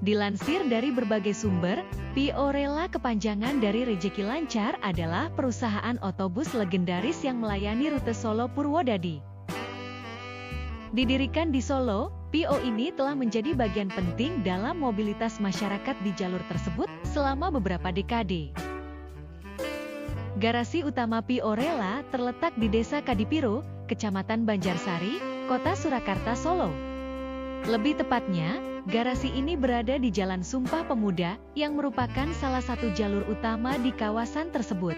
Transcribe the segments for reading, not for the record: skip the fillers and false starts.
Dilansir dari berbagai sumber, P.O. Rela kepanjangan dari Rejeki Lancar adalah perusahaan otobus legendaris yang melayani rute Solo Purwodadi. Didirikan di Solo, P.O. ini telah menjadi bagian penting dalam mobilitas masyarakat di jalur tersebut selama beberapa dekade. Garasi utama P.O. Rela terletak di Desa Kadipiro, Kecamatan Banjarsari, Kota Surakarta, Solo. Lebih tepatnya, garasi ini berada di Jalan Sumpah Pemuda, yang merupakan salah satu jalur utama di kawasan tersebut.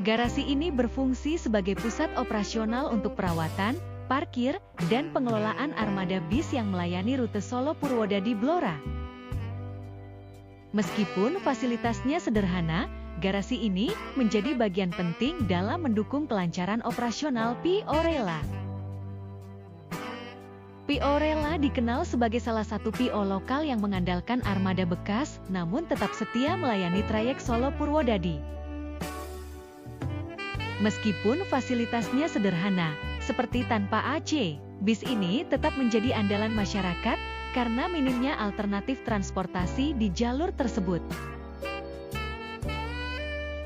Garasi ini berfungsi sebagai pusat operasional untuk perawatan, parkir, dan pengelolaan armada bis yang melayani rute Solo Purwodadi Blora. Meskipun fasilitasnya sederhana, garasi ini menjadi bagian penting dalam mendukung kelancaran operasional P.O. Rela. P.O. Rela dikenal sebagai salah satu P.O. lokal yang mengandalkan armada bekas, namun tetap setia melayani trayek Solo Purwodadi. Meskipun fasilitasnya sederhana, seperti tanpa AC, bis ini tetap menjadi andalan masyarakat karena minimnya alternatif transportasi di jalur tersebut.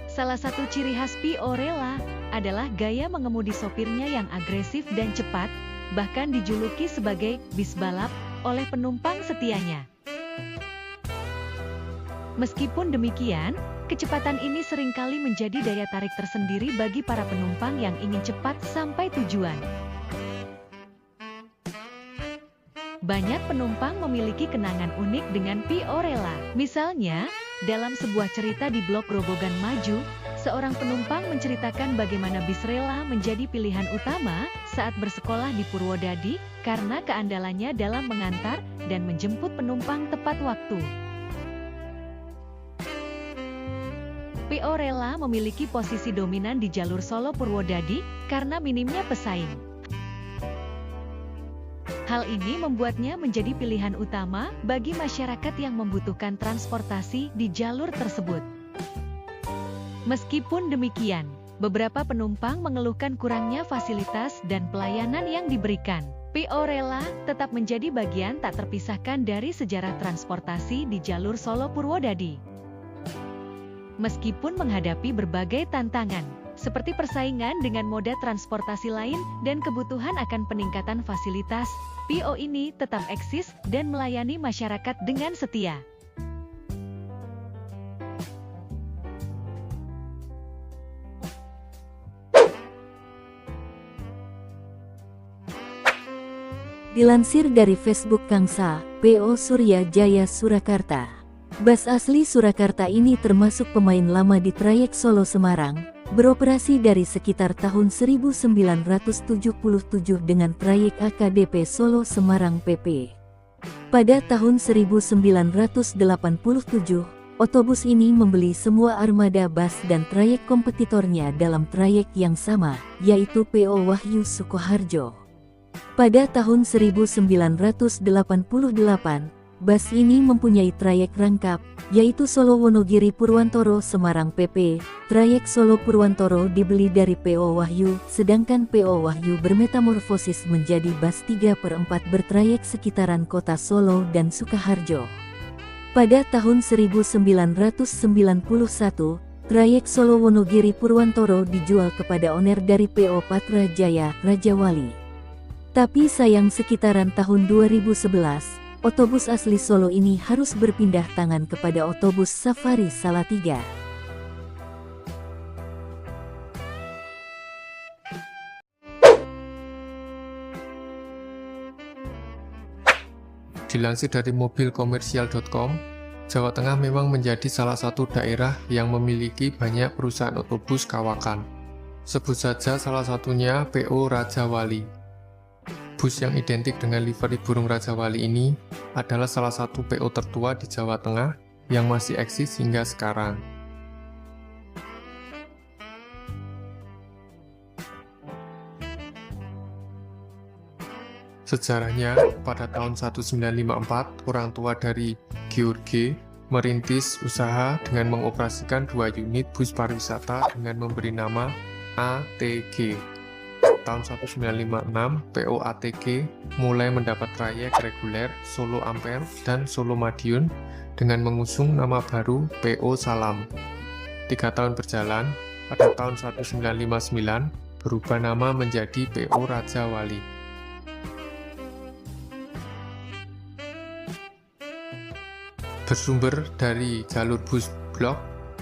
Salah satu ciri khas P.O. Rela adalah gaya mengemudi sopirnya yang agresif dan cepat, bahkan dijuluki sebagai bis balap oleh penumpang setianya. Meskipun demikian, kecepatan ini seringkali menjadi daya tarik tersendiri bagi para penumpang yang ingin cepat sampai tujuan. Banyak penumpang memiliki kenangan unik dengan P.O. Rela. Misalnya, dalam sebuah cerita di blog Grobogan Maju, seorang penumpang menceritakan bagaimana bis Rela menjadi pilihan utama saat bersekolah di Purwodadi karena keandalannya dalam mengantar dan menjemput penumpang tepat waktu. P.O. Rela memiliki posisi dominan di jalur Solo Purwodadi karena minimnya pesaing. Hal ini membuatnya menjadi pilihan utama bagi masyarakat yang membutuhkan transportasi di jalur tersebut. Meskipun demikian, beberapa penumpang mengeluhkan kurangnya fasilitas dan pelayanan yang diberikan. P.O. Rela tetap menjadi bagian tak terpisahkan dari sejarah transportasi di jalur Solo Purwodadi. Meskipun menghadapi berbagai tantangan, seperti persaingan dengan moda transportasi lain dan kebutuhan akan peningkatan fasilitas, P.O. ini tetap eksis dan melayani masyarakat dengan setia. Dilansir dari Facebook Kangsa, P.O. Surya Jaya Surakarta. Bus asli Surakarta ini termasuk pemain lama di trayek Solo Semarang, beroperasi dari sekitar tahun 1977 dengan trayek AKDP Solo Semarang PP. Pada tahun 1987, otobus ini membeli semua armada bus dan trayek kompetitornya dalam trayek yang sama, yaitu P.O. Wahyu Sukoharjo. Pada tahun 1988, bus ini mempunyai trayek rangkap, yaitu Solo Wonogiri Purwantoro Semarang PP. Trayek Solo Purwantoro dibeli dari P.O. Wahyu, sedangkan P.O. Wahyu bermetamorfosis menjadi bus 3/4 bertrayek sekitaran kota Solo dan Sukoharjo. Pada tahun 1991, trayek Solo Wonogiri Purwantoro dijual kepada owner dari P.O. Patra Jaya, Rajawali. Tapi sayang sekitaran tahun 2011, otobus asli Solo ini harus berpindah tangan kepada otobus Safari Salatiga. Dilansir dari mobilkomersial.com, Jawa Tengah memang menjadi salah satu daerah yang memiliki banyak perusahaan otobus kawakan. Sebut saja salah satunya P.O. Rajawali. Bus yang identik dengan livery burung Rajawali ini adalah salah satu P.O. tertua di Jawa Tengah yang masih eksis hingga sekarang. Sejarahnya, pada tahun 1954, orang tua dari George merintis usaha dengan mengoperasikan 2 unit bus pariwisata dengan memberi nama ATG. tahun 1956, PO ATG mulai mendapat trayek reguler Solo Ampere dan Solo Madiun dengan mengusung nama baru PO Salam. 3 tahun berjalan, pada tahun 1959 berubah nama menjadi PO Raja Wali. Bersumber dari jalur bus blok,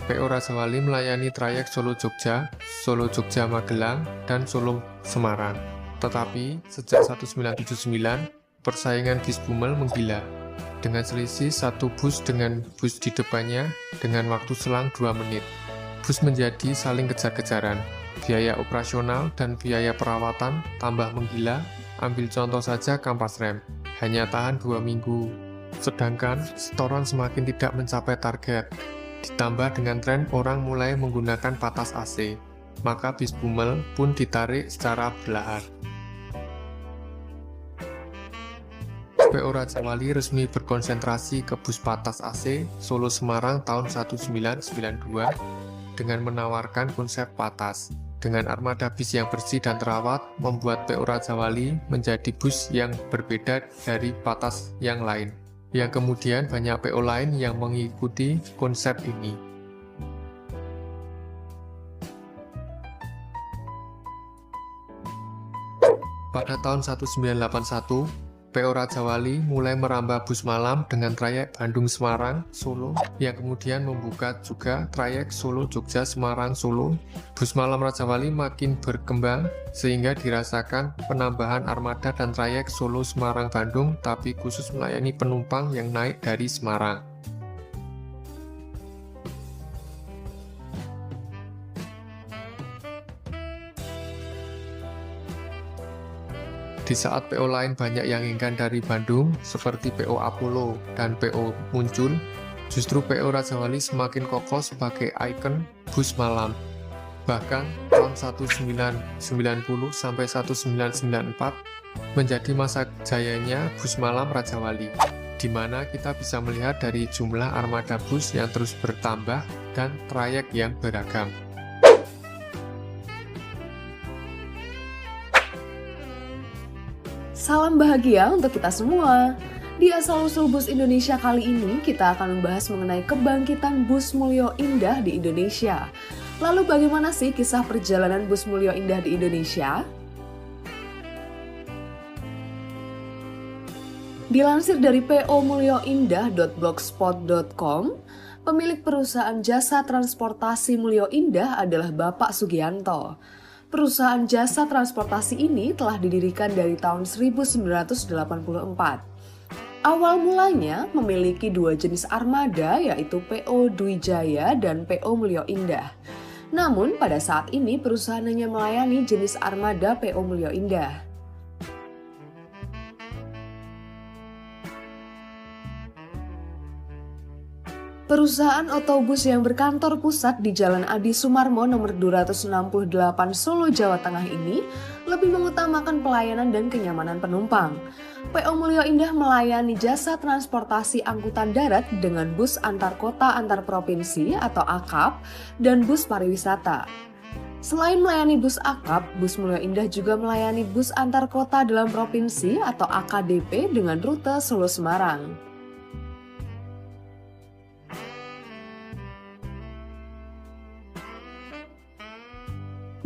PO Raja Wali melayani trayek Solo-Jogja, Solo-Jogja-Magelang, dan Solo-Semarang. Tetapi, sejak 1979, persaingan bis Bumel menggila, dengan selisih satu bus dengan bus di depannya dengan waktu selang 2 menit. Bus menjadi saling kejar-kejaran. Biaya operasional dan biaya perawatan tambah menggila. Ambil contoh saja kampas rem, hanya tahan 2 minggu. Sedangkan setoran semakin tidak mencapai target. Ditambah dengan tren orang mulai menggunakan patas AC, maka bis Bumel pun ditarik secara berlahar. PO Raja Wali resmi berkonsentrasi ke bus patas AC Solo Semarang tahun 1992 dengan menawarkan konsep patas. Dengan armada bis yang bersih dan terawat, membuat PO Raja Wali menjadi bus yang berbeda dari patas yang lain. Yang kemudian banyak PO lain yang mengikuti konsep ini. Pada tahun 1981, PO Raja Wali mulai merambah bus malam dengan trayek Bandung-Semarang, Solo, yang kemudian membuka juga trayek Solo-Jogja-Semarang-Solo. Bus malam Raja Wali makin berkembang sehingga dirasakan penambahan armada dan trayek Solo-Semarang-Bandung, tapi khusus melayani penumpang yang naik dari Semarang. Di saat PO lain banyak yang ingin dari Bandung, seperti PO Apollo dan PO muncul, justru PO Raja Wali semakin kokoh sebagai ikon bus malam. Bahkan tahun 1990 sampai 1994 menjadi masa jayanya bus malam Raja Wali, di mana kita bisa melihat dari jumlah armada bus yang terus bertambah dan trayek yang beragam. Salam bahagia untuk kita semua. Di Asal-Usul Bus Indonesia kali ini, kita akan membahas mengenai kebangkitan Bus Mulyo Indah di Indonesia. Lalu bagaimana sih kisah perjalanan Bus Mulyo Indah di Indonesia? Dilansir dari pomulyoindah.blogspot.com, pemilik perusahaan jasa transportasi Mulyo Indah adalah Bapak Sugianto. Perusahaan jasa transportasi ini telah didirikan dari tahun 1984. Awal mulanya memiliki 2 jenis armada, yaitu PO Dwi Jaya dan PO Mulyo Indah. Namun pada saat ini perusahaan hanya melayani jenis armada PO Mulyo Indah. Perusahaan otobus yang berkantor pusat di Jalan Adi Sumarmo nomor 268 Solo, Jawa Tengah ini lebih mengutamakan pelayanan dan kenyamanan penumpang. PO Mulyo Indah melayani jasa transportasi angkutan darat dengan bus antar kota antar provinsi atau AKAP dan bus pariwisata. Selain melayani bus AKAP, Bus Mulyo Indah juga melayani bus antar kota dalam provinsi atau AKDP dengan rute Solo-Semarang.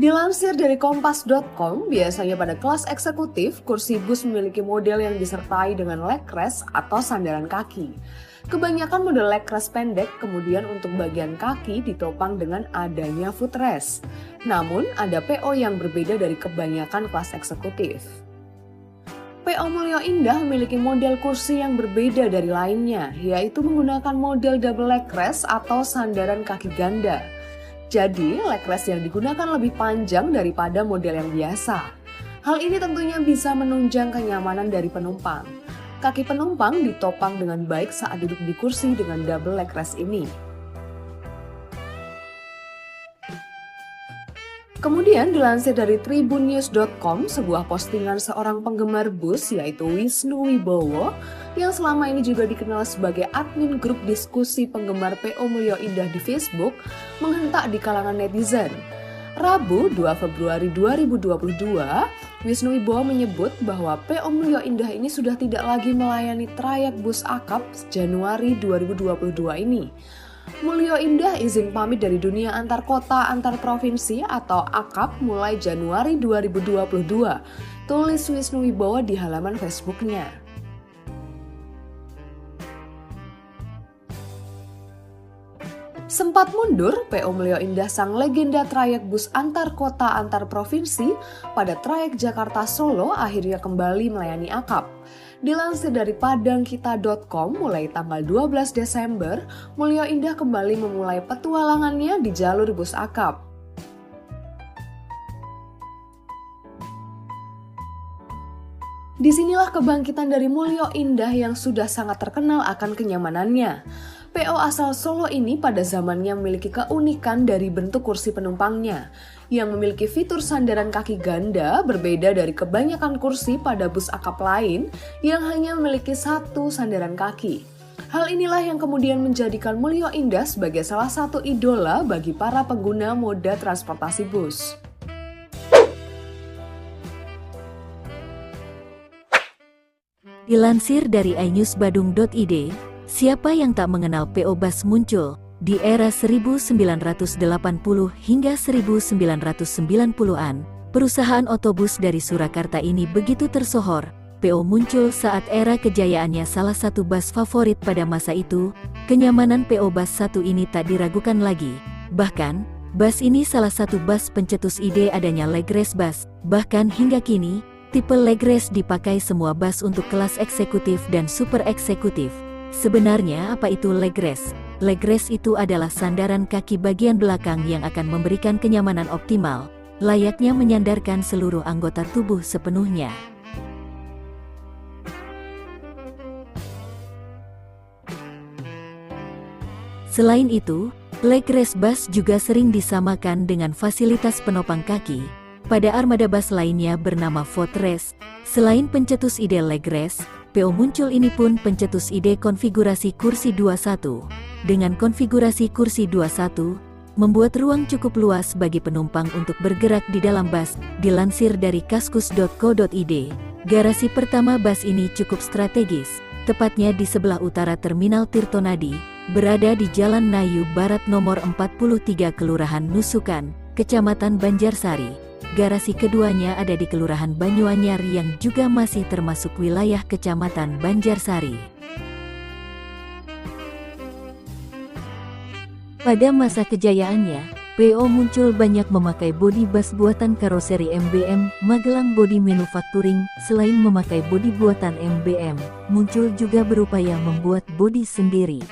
Dilansir dari kompas.com, biasanya pada kelas eksekutif, kursi bus memiliki model yang disertai dengan leg rest atau sandaran kaki. Kebanyakan model leg rest pendek, kemudian untuk bagian kaki ditopang dengan adanya footrest. Namun, ada PO yang berbeda dari kebanyakan kelas eksekutif. PO Mulyo Indah memiliki model kursi yang berbeda dari lainnya, yaitu menggunakan model double leg rest atau sandaran kaki ganda. Jadi, leg rest yang digunakan lebih panjang daripada model yang biasa. Hal ini tentunya bisa menunjang kenyamanan dari penumpang. Kaki penumpang ditopang dengan baik saat duduk di kursi dengan double leg rest ini. Kemudian dilansir dari tribunnews.com, sebuah postingan seorang penggemar bus yaitu Wisnu Wibowo yang selama ini juga dikenal sebagai admin grup diskusi penggemar PO Mulyo Indah di Facebook menghentak di kalangan netizen. Rabu 2 Februari 2022, Wisnu Wibowo menyebut bahwa PO Mulyo Indah ini sudah tidak lagi melayani trayek bus akap Januari 2022 ini. Mulyo Indah izin pamit dari dunia antar kota antar provinsi atau akap mulai Januari 2022, tulis Wisnu Wibowo di halaman Facebooknya. Sempat mundur, PO Mulyo Indah sang legenda trayek bus antar kota antar provinsi pada trayek Jakarta-Solo akhirnya kembali melayani akap. Dilansir dari padangkita.com, mulai tanggal 12 Desember, Mulyo Indah kembali memulai petualangannya di jalur bus akap. Disinilah kebangkitan dari Mulyo Indah yang sudah sangat terkenal akan kenyamanannya. PO asal Solo ini pada zamannya memiliki keunikan dari bentuk kursi penumpangnya, yang memiliki fitur sandaran kaki ganda berbeda dari kebanyakan kursi pada bus akap lain yang hanya memiliki satu sandaran kaki. Hal inilah yang kemudian menjadikan Mulyo Indah sebagai salah satu idola bagi para pengguna moda transportasi bus. Dilansir dari iNewsBadung.id, siapa yang tak mengenal PO Bas muncul di era 1980 hingga 1990-an. Perusahaan otobus dari Surakarta ini begitu tersohor. PO muncul saat era kejayaannya salah satu bus favorit pada masa itu. Kenyamanan PO Bas 1 ini tak diragukan lagi. Bahkan, bus ini salah satu bus pencetus ide adanya leg race bus. Bahkan hingga kini, tipe leg race dipakai semua bus untuk kelas eksekutif dan super eksekutif. Sebenarnya apa itu leg race? Leg race itu adalah sandaran kaki bagian belakang yang akan memberikan kenyamanan optimal, layaknya menyandarkan seluruh anggota tubuh sepenuhnya. Selain itu, leg race bus juga sering disamakan dengan fasilitas penopang kaki pada armada bus lainnya bernama footrest. Selain pencetus ide leg race, PO muncul ini pun pencetus ide konfigurasi kursi 21. Dengan konfigurasi kursi 21, membuat ruang cukup luas bagi penumpang untuk bergerak di dalam bus. Dilansir dari kaskus.co.id, garasi pertama bus ini cukup strategis, tepatnya di sebelah utara Terminal Tirtonadi, berada di Jalan Nayu Barat nomor 43 Kelurahan Nusukan, Kecamatan Banjarsari. Garasi keduanya ada di Kelurahan Banyuanyar yang juga masih termasuk wilayah Kecamatan Banjarsari. Pada masa kejayaannya, PO muncul banyak memakai bodi bus buatan karoseri MBM, Magelang Body Manufacturing. Selain memakai bodi buatan MBM, muncul juga berupaya membuat bodi sendiri.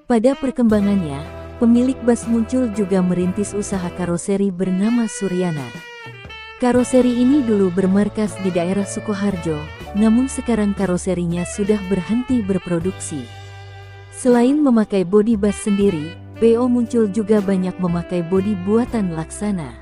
Pada perkembangannya, pemilik bus muncul juga merintis usaha karoseri bernama Suryana. Karoseri ini dulu bermarkas di daerah Sukoharjo, namun sekarang karoserinya sudah berhenti berproduksi. Selain memakai bodi bus sendiri, PO muncul juga banyak memakai bodi buatan Laksana.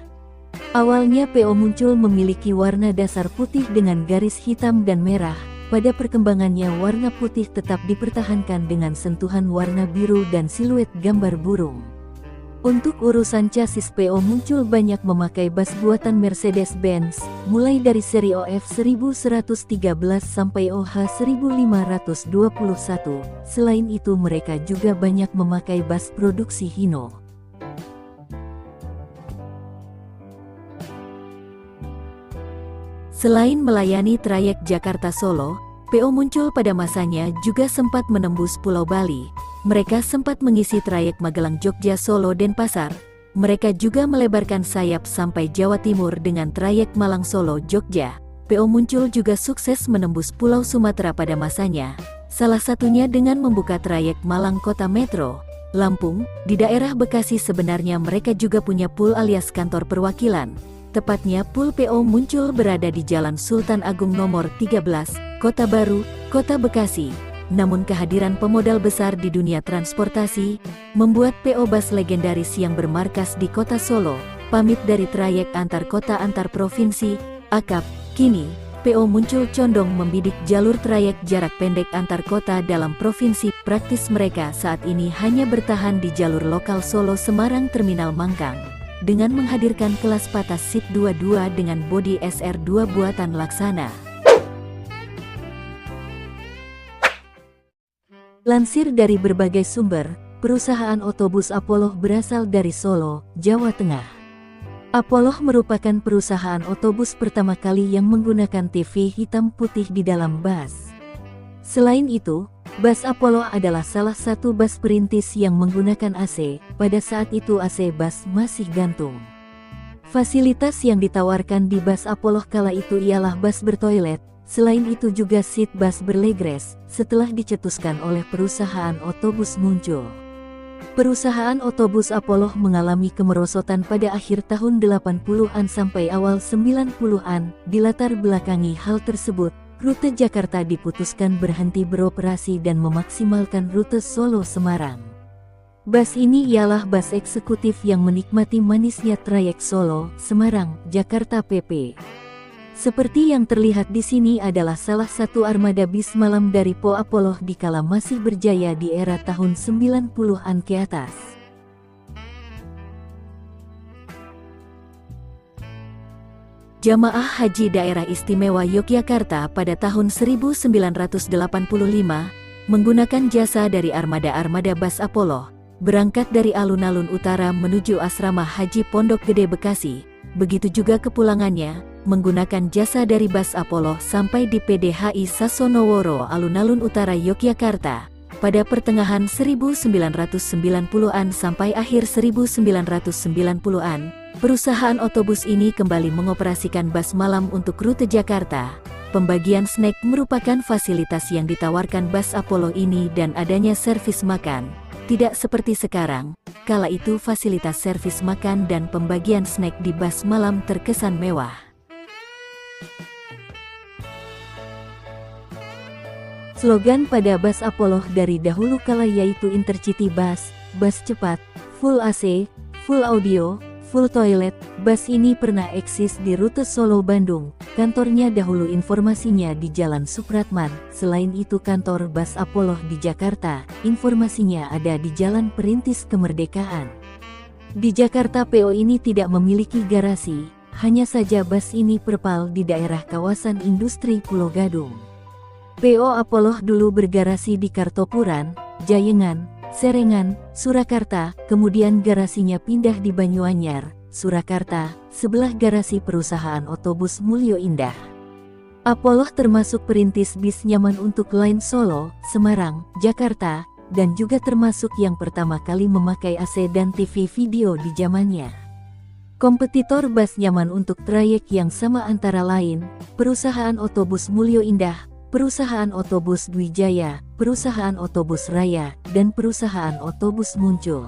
Awalnya PO muncul memiliki warna dasar putih dengan garis hitam dan merah. Pada perkembangannya warna putih tetap dipertahankan dengan sentuhan warna biru dan siluet gambar burung. Untuk urusan chassis, PO muncul banyak memakai bus buatan Mercedes-Benz, mulai dari seri OF 1113 sampai OH 1521. Selain itu mereka juga banyak memakai bus produksi Hino. Selain melayani trayek Jakarta-Solo, PO muncul pada masanya juga sempat menembus Pulau Bali. Mereka sempat mengisi trayek Magelang-Jogja-Solo Denpasar. Mereka juga melebarkan sayap sampai Jawa Timur dengan trayek Malang-Solo-Jogja. PO muncul juga sukses menembus Pulau Sumatera pada masanya, salah satunya dengan membuka trayek Malang Kota Metro. Lampung, di daerah Bekasi sebenarnya mereka juga punya pool alias kantor perwakilan. Tepatnya pool PO muncul berada di Jalan Sultan Agung nomor 13, Kota Baru, Kota Bekasi. Namun kehadiran pemodal besar di dunia transportasi membuat PO Bus legendaris yang bermarkas di Kota Solo pamit dari trayek antar kota antar provinsi, AKAP. Kini, PO muncul condong membidik jalur trayek jarak pendek antar kota dalam provinsi. Praktis mereka saat ini hanya bertahan di jalur lokal Solo Semarang Terminal Mangkang. dengan menghadirkan kelas patas SIP 22 dengan bodi SR2 buatan Laksana. Lansir dari berbagai sumber, perusahaan otobus Apollo berasal dari Solo, Jawa Tengah. Apollo merupakan perusahaan otobus pertama kali yang menggunakan TV hitam putih di dalam bus. Selain itu, bus Apollo adalah salah satu bus perintis yang menggunakan AC, pada saat itu AC bus masih gantung. Fasilitas yang ditawarkan di bus Apollo kala itu ialah bus bertoilet, selain itu juga seat bus berlegres, setelah dicetuskan oleh perusahaan otobus muncul. Perusahaan otobus Apollo mengalami kemerosotan pada akhir tahun 80-an sampai awal 90-an, dilatar belakangi hal tersebut. Rute Jakarta diputuskan berhenti beroperasi dan memaksimalkan rute Solo-Semarang. Bus ini ialah bus eksekutif yang menikmati manisnya trayek Solo-Semarang, Jakarta PP. Seperti yang terlihat di sini adalah salah satu armada bis malam dari Po Apollo dikala masih berjaya di era tahun 90-an ke atas. Jamaah Haji Daerah Istimewa Yogyakarta pada tahun 1985 menggunakan jasa dari armada-armada bus Apollo, berangkat dari alun-alun utara menuju Asrama Haji Pondok Gede Bekasi, begitu juga kepulangannya, menggunakan jasa dari bus Apollo sampai di PDHI Sasonoworo alun-alun utara Yogyakarta, pada pertengahan 1990-an sampai akhir 1990-an. Perusahaan otobus ini kembali mengoperasikan bus malam untuk rute Jakarta. Pembagian snack merupakan fasilitas yang ditawarkan bus Apollo ini dan adanya servis makan. Tidak seperti sekarang, kala itu fasilitas servis makan dan pembagian snack di bus malam terkesan mewah. Slogan pada bus Apollo dari dahulu kala yaitu Intercity Bus, bus cepat, full AC, full audio, full toilet. Bus ini pernah eksis di rute Solo-Bandung. Kantornya dahulu informasinya di Jalan Supratman. Selain itu kantor bus Apollo di Jakarta, informasinya ada di Jalan Perintis Kemerdekaan. Di Jakarta PO ini tidak memiliki garasi, hanya saja bus ini perpal di daerah kawasan industri Pulau Gadung. PO Apollo dulu bergarasi di Kartopuran, Jayengan, Serengan, Surakarta, kemudian garasinya pindah di Banyuanyar, Surakarta, sebelah garasi perusahaan otobus Mulyo Indah. Apollo termasuk perintis bis nyaman untuk line Solo, Semarang, Jakarta, dan juga termasuk yang pertama kali memakai AC dan TV video di zamannya. Kompetitor bus nyaman untuk trayek yang sama antara lain, perusahaan otobus Mulyo Indah, perusahaan otobus Dwijaya, perusahaan otobus Raya, dan perusahaan otobus Muncul.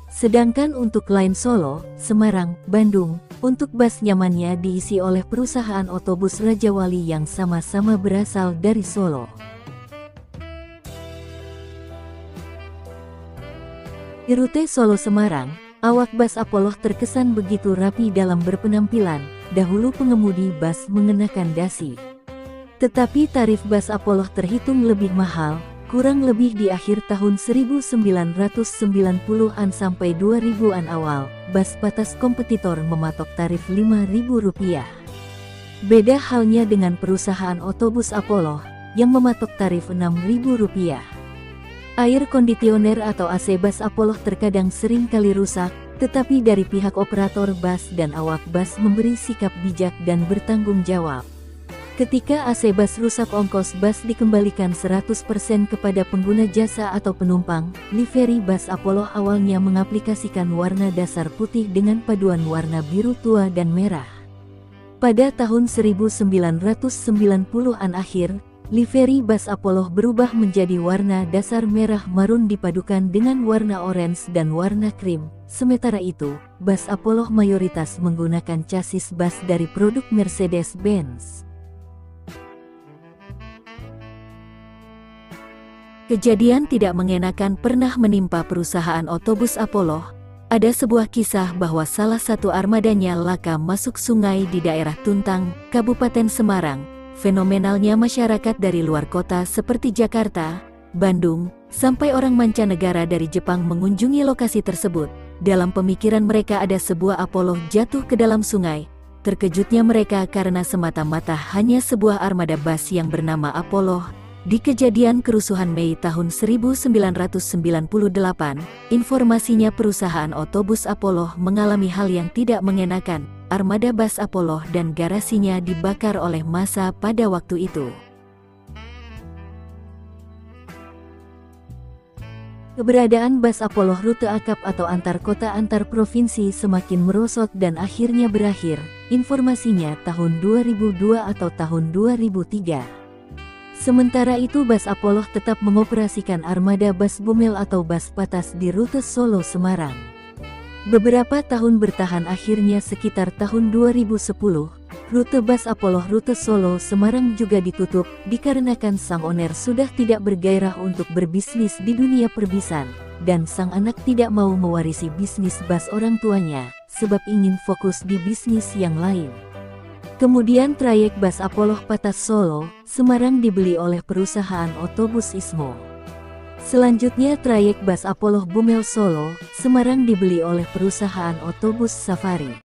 Sedangkan untuk line Solo, Semarang, Bandung, untuk bus nyamannya diisi oleh perusahaan otobus Raja Wali yang sama-sama berasal dari Solo. Di rute Solo-Semarang, awak bus Apollo terkesan begitu rapi dalam berpenampilan. Dahulu pengemudi bus mengenakan dasi. Tetapi tarif bus Apollo terhitung lebih mahal, kurang lebih di akhir tahun 1990-an sampai 2000-an awal, bus patas kompetitor mematok tarif Rp5.000. Beda halnya dengan perusahaan otobus Apollo, yang mematok tarif Rp6.000. Air kondisioner atau AC bus Apollo terkadang sering kali rusak, tetapi dari pihak operator bus dan awak bus memberi sikap bijak dan bertanggung jawab. Ketika AC bus rusak ongkos bus dikembalikan 100% kepada pengguna jasa atau penumpang. Livery bus Apollo awalnya mengaplikasikan warna dasar putih dengan paduan warna biru tua dan merah. Pada tahun 1990-an akhir, livery bus Apollo berubah menjadi warna dasar merah marun dipadukan dengan warna orange dan warna krim. Sementara itu, bus Apollo mayoritas menggunakan chassis bus dari produk Mercedes-Benz. Kejadian tidak mengenakan pernah menimpa perusahaan otobus Apollo. Ada sebuah kisah bahwa salah satu armadanya laka masuk sungai di daerah Tuntang, Kabupaten Semarang. Fenomenalnya masyarakat dari luar kota seperti Jakarta, Bandung, sampai orang mancanegara dari Jepang mengunjungi lokasi tersebut. Dalam pemikiran mereka ada sebuah Apollo jatuh ke dalam sungai. Terkejutnya mereka karena semata-mata hanya sebuah armada bas yang bernama Apollo. Di kejadian kerusuhan Mei tahun 1998, informasinya perusahaan otobus Apollo mengalami hal yang tidak mengenakan. Armada bas Apollo dan garasinya dibakar oleh massa pada waktu itu. Keberadaan bas Apollo rute akap atau antar kota antar provinsi semakin merosot dan akhirnya berakhir. Informasinya tahun 2002 atau tahun 2003. Sementara itu bas Apollo tetap mengoperasikan armada bas Bumel atau bas Patas di rute Solo-Semarang. Beberapa tahun bertahan akhirnya sekitar tahun 2010, rute bas Apollo rute Solo-Semarang juga ditutup dikarenakan sang owner sudah tidak bergairah untuk berbisnis di dunia perbisan, dan sang anak tidak mau mewarisi bisnis bas orang tuanya, sebab ingin fokus di bisnis yang lain. Kemudian trayek bas Apollo Patas Solo, Semarang dibeli oleh perusahaan otobus Ismo. Selanjutnya trayek bas Apollo Bumel Solo, Semarang dibeli oleh perusahaan otobus Safari.